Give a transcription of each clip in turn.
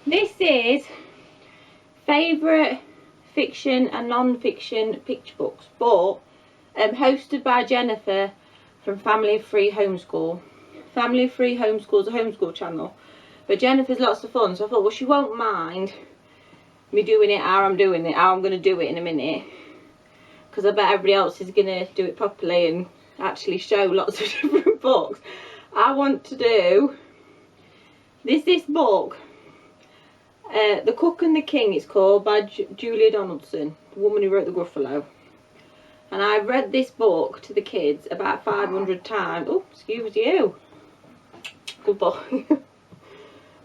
This is favourite fiction and non-fiction picture books, but hosted by Jennifer from Family Free Homeschool. Family Free Homeschool is a homeschool channel, but Jennifer's lots of fun, so I thought, well, she won't mind me doing it how I'm doing it, how I'm going to do it in a minute, because I bet everybody else is going to do it properly and actually show lots of different books. I want to do this book, The Cook and the King, it's called, by Julia Donaldson, the woman who wrote The Gruffalo. And I've read this book to the kids about 500 times. Oh, excuse you. Good boy.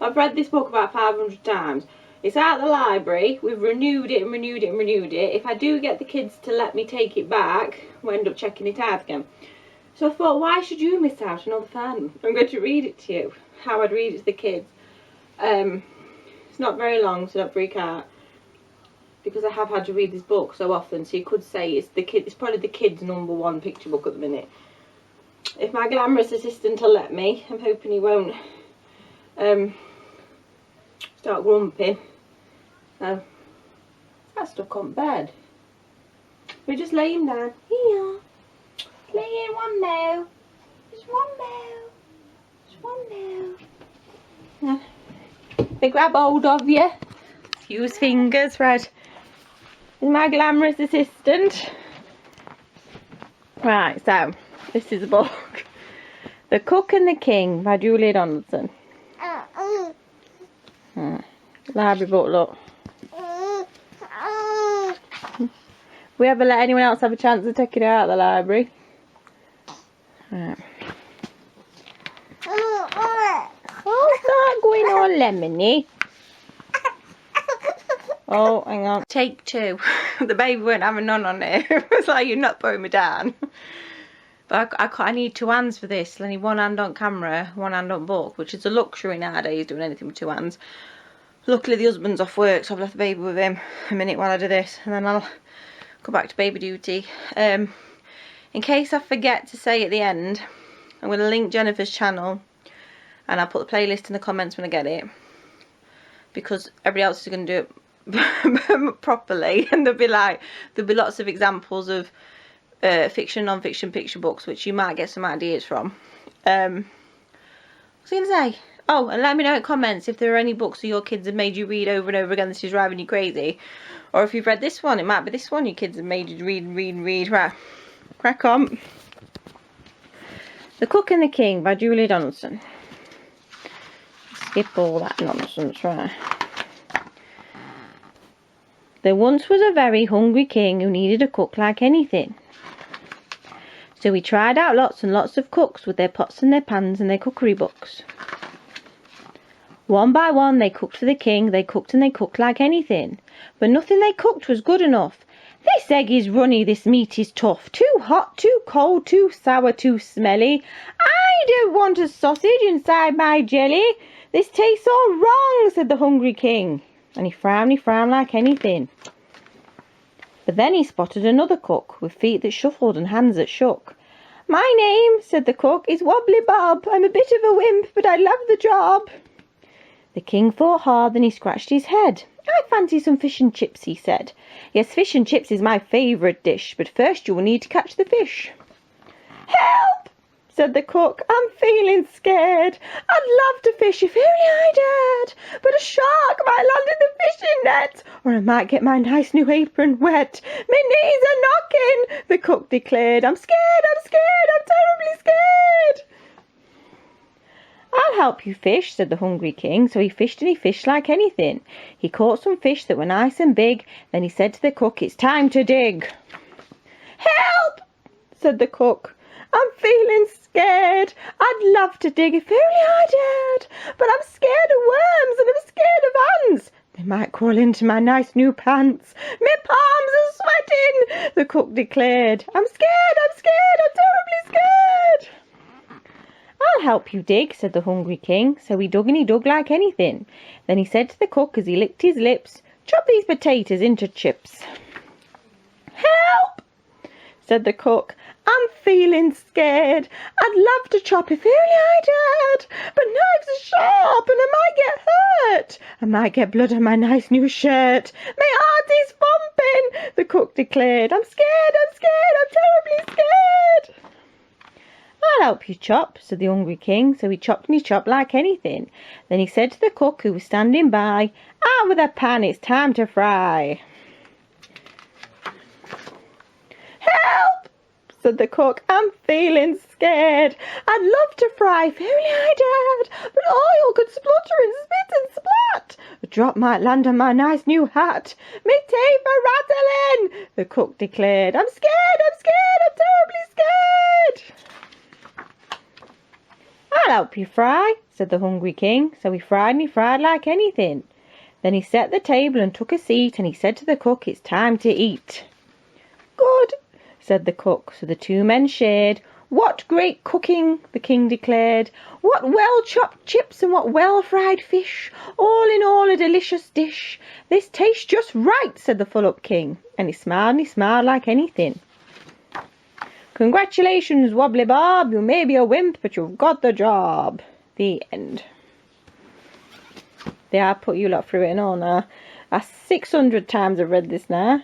I've read this book about 500 times. It's out of the library. We've renewed it and renewed it and renewed it. If I do get the kids to let me take it back, we'll end up checking it out again. So I thought, why should you miss out on all the fun? I'm going to read it to you, how I'd read it to the kids. It's not very long, so don't freak out, because I have had to read this book so often, so you could say it's probably the kids' #1 picture book at the minute. If my glamorous assistant will let me, I'm hoping he won't start grumping. So, that's stuck on bed. We just lay him down. Here. Lay in one now. Just one now. Just one now. They grab hold of you. Use fingers, Fred. Is my glamorous assistant. Right, so this is a book. The Cook and the King by Julia Donaldson. Library book, look. We ever let anyone else have a chance to take it out of the library? Right. Oh, start going all lemony. Oh, hang on. Take 2. The baby won't have a none on it. It was like, you're not throwing me down. But I need 2 hands for this. I need 1 hand on camera, 1 hand on book, which is a luxury nowadays, doing anything with 2 hands. Luckily the husband's off work, so I've left the baby with him a minute while I do this, and then I'll go back to baby duty. In case I forget to say at the end, I'm going to link Jennifer's channel, and I'll put the playlist in the comments when I get it, because everybody else is going to do it properly, and there'll be lots of examples of fiction, non-fiction picture books, which you might get some ideas from. What was I going to say? Oh, and let me know in comments if there are any books that your kids have made you read over and over again this is driving you crazy. Or if you've read this one, it might be this one your kids have made you read and read and read. Right, crack on. The Cook and the King by Julia Donaldson. Skip all that nonsense, right. There once was a very hungry king who needed a cook like anything. So he tried out lots and lots of cooks with their pots and their pans and their cookery books. One by one they cooked for the king, they cooked and they cooked like anything, but nothing they cooked was good enough. This egg is runny, this meat is tough, too hot, too cold, too sour, too smelly. I don't want a sausage inside my jelly. This tastes all wrong, said the hungry king, and he frowned like anything. But then he spotted another cook, with feet that shuffled and hands that shook. My name, said the cook, is Wobbly Bob. I'm a bit of a wimp, but I love the job. The king thought hard, then he scratched his head. I fancy some fish and chips, he said. Yes, fish and chips is my favourite dish, but first you will need to catch the fish. Help, said the cook, I'm feeling scared. I'd love to fish if only I dared, but a shark might land in the fishing net, or I might get my nice new apron wet. My knees are knocking, the cook declared. I'm scared, I'm terribly scared. I'll help you fish, said the hungry king. So he fished and he fished like anything. He caught some fish that were nice and big. Then he said to the cook, it's time to dig. Help, said the cook. I'm feeling scared. I'd love to dig if only I dared, but I'm scared of worms and I'm scared of ants. They might crawl into my nice new pants. My palms are sweating, the cook declared. I'm scared, I'm terribly scared. I'll help you dig, said the hungry king. So he dug and he dug like anything. Then he said to the cook as he licked his lips, chop these potatoes into chips. Help, said the cook. I'm feeling scared. I'd love to chop if only I dared, but knives are sharp and I might get hurt. I might get blood on my nice new shirt. My heart is thumping, the cook declared. I'm scared, I'm terribly scared. I'll help you chop, said the hungry king. So he chopped and he chopped like anything. Then he said to the cook who was standing by, out with a pan, it's time to fry. Help, said the cook, I'm feeling scared. I'd love to fry if only I dared, but oil could splutter and spit and splat. A drop might land on my nice new hat. Me teeth are rattling, the cook declared. I'm scared, I'm terribly scared. I'll help you fry, said the hungry king. So he fried like anything. Then he set the table and took a seat, and he said to the cook, it's time to eat. Good, said the cook. So the two men shared. What great cooking, the king declared. What well-chopped chips and what well-fried fish. All in all a delicious dish. This tastes just right, said the full-up king. And he smiled like anything. Congratulations, Wobbly Bob. You may be a wimp, but you've got the job. The end. There, I put you lot through it and all now. 600 times I've read this now.